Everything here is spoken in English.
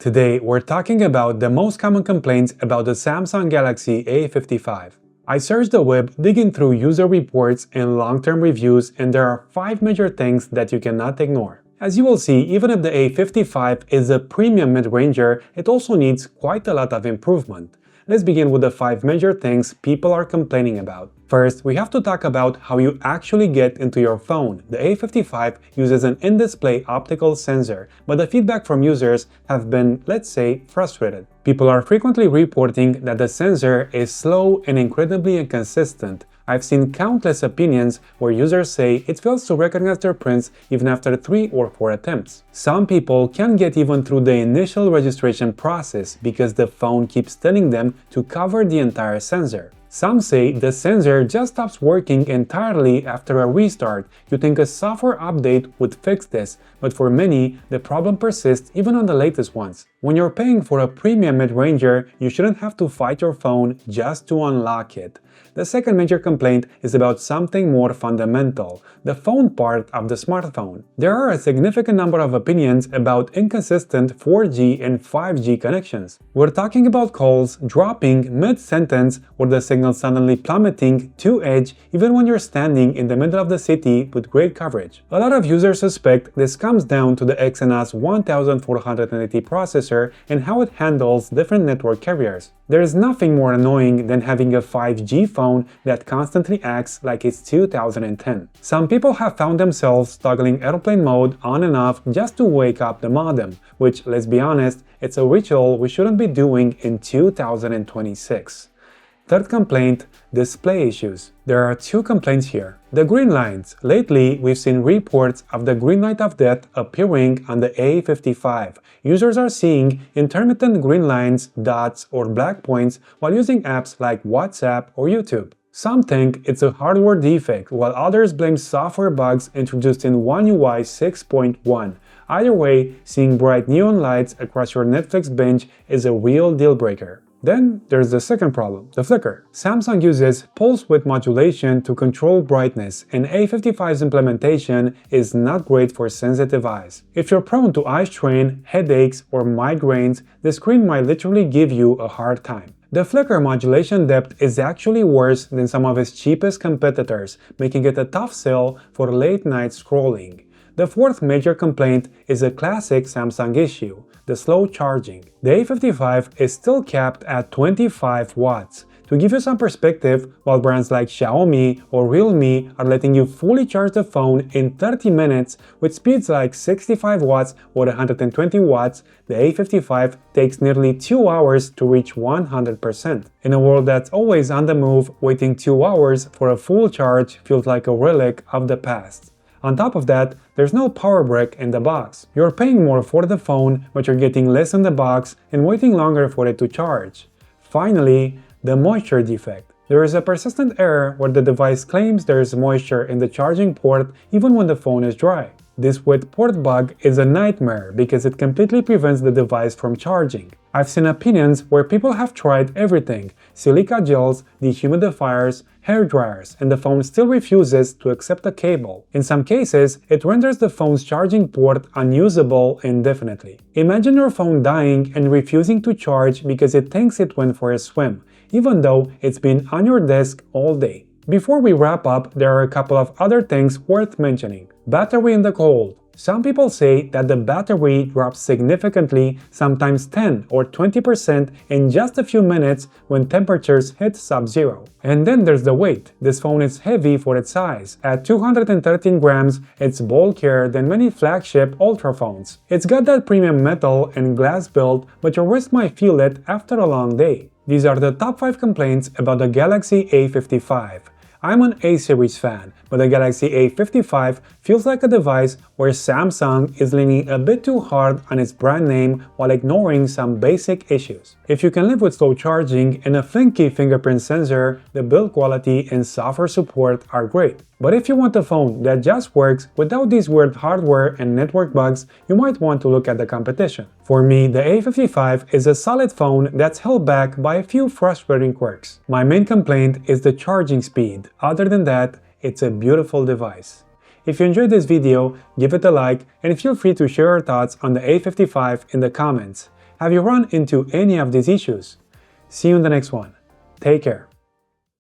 Today, we're talking about the most common complaints about the Samsung Galaxy A55. I searched the web digging through user reports and long-term reviews, and there are 5 major things that you cannot ignore. As you will see, even if the A55 is a premium mid-ranger, it also needs quite a lot of improvement. Let's begin with the 5 major things people are complaining about. First, we have to talk about how you actually get into your phone. The A55 uses an in-display optical sensor, but the feedback from users have been, let's say, frustrated. People are frequently reporting that the sensor is slow and incredibly inconsistent. I've seen countless opinions where users say it fails to recognize their prints even after 3 or 4 attempts. Some people can't get even through the initial registration process because the phone keeps telling them to cover the entire sensor. Some say the sensor just stops working entirely after a restart. You think a software update would fix this, but for many, the problem persists even on the latest ones. When you're paying for a premium mid-ranger, you shouldn't have to fight your phone just to unlock it. The second major complaint is about something more fundamental, the phone part of the smartphone. There are a significant number of opinions about inconsistent 4G and 5G connections. We're talking about calls dropping mid-sentence or the signal suddenly plummeting to edge even when you're standing in the middle of the city with great coverage. A lot of users suspect this comes down to the Exynos 1480 processor and how it handles different network carriers. There is nothing more annoying than having a 5G phone that constantly acts like it's 2010. Some people have found themselves toggling airplane mode on and off just to wake up the modem, which, let's be honest, it's a ritual we shouldn't be doing in 2026. Third complaint, display issues. There are 2 complaints here. The green lines. Lately, we've seen reports of the green light of death appearing on the A55. Users are seeing intermittent green lines, dots, or black points while using apps like WhatsApp or YouTube. Some think it's a hardware defect, while others blame software bugs introduced in One UI 6.1. Either way, seeing bright neon lights across your Netflix binge is a real deal breaker. Then there's the second problem, the flicker. Samsung uses pulse width modulation to control brightness, and A55's implementation is not great for sensitive eyes. If you're prone to eye strain, headaches, or migraines, the screen might literally give you a hard time. The flicker modulation depth is actually worse than some of its cheapest competitors, making it a tough sell for late-night scrolling. The fourth major complaint is a classic Samsung issue, the slow charging. The A55 is still capped at 25 watts. To give you some perspective, while brands like Xiaomi or Realme are letting you fully charge the phone in 30 minutes with speeds like 65 watts or 120 watts, the A55 takes nearly 2 hours to reach 100%. In a world that's always on the move, waiting 2 hours for a full charge feels like a relic of the past. On top of that, there's no power brick in the box. You're paying more for the phone, but you're getting less in the box and waiting longer for it to charge. Finally, the moisture defect. There is a persistent error where the device claims there is moisture in the charging port even when the phone is dry. This wet port bug is a nightmare because it completely prevents the device from charging. I've seen opinions where people have tried everything: silica gels, dehumidifiers, hair dryers, and the phone still refuses to accept a cable. In some cases, it renders the phone's charging port unusable indefinitely. Imagine your phone dying and refusing to charge because it thinks it went for a swim, even though it's been on your desk all day. Before we wrap up, there are a couple of other things worth mentioning. Battery in the cold. Some people say that the battery drops significantly, sometimes 10 or 20% in just a few minutes when temperatures hit sub-zero. And then there's the weight. This phone is heavy for its size. At 213 grams, it's bulkier than many flagship Ultra phones. It's got that premium metal and glass build, but your wrist might feel it after a long day. These are the top 5 complaints about the Galaxy A55. I'm an A-series fan, but the Galaxy A55 feels like a device where Samsung is leaning a bit too hard on its brand name while ignoring some basic issues. If you can live with slow charging and a flaky fingerprint sensor, the build quality and software support are great. But if you want a phone that just works without these weird hardware and network bugs, you might want to look at the competition. For me, the A55 is a solid phone that's held back by a few frustrating quirks. My main complaint is the charging speed. Other than that, it's a beautiful device. If you enjoyed this video, give it a like and feel free to share your thoughts on the A55 in the comments. Have you run into any of these issues? See you in the next one. Take care.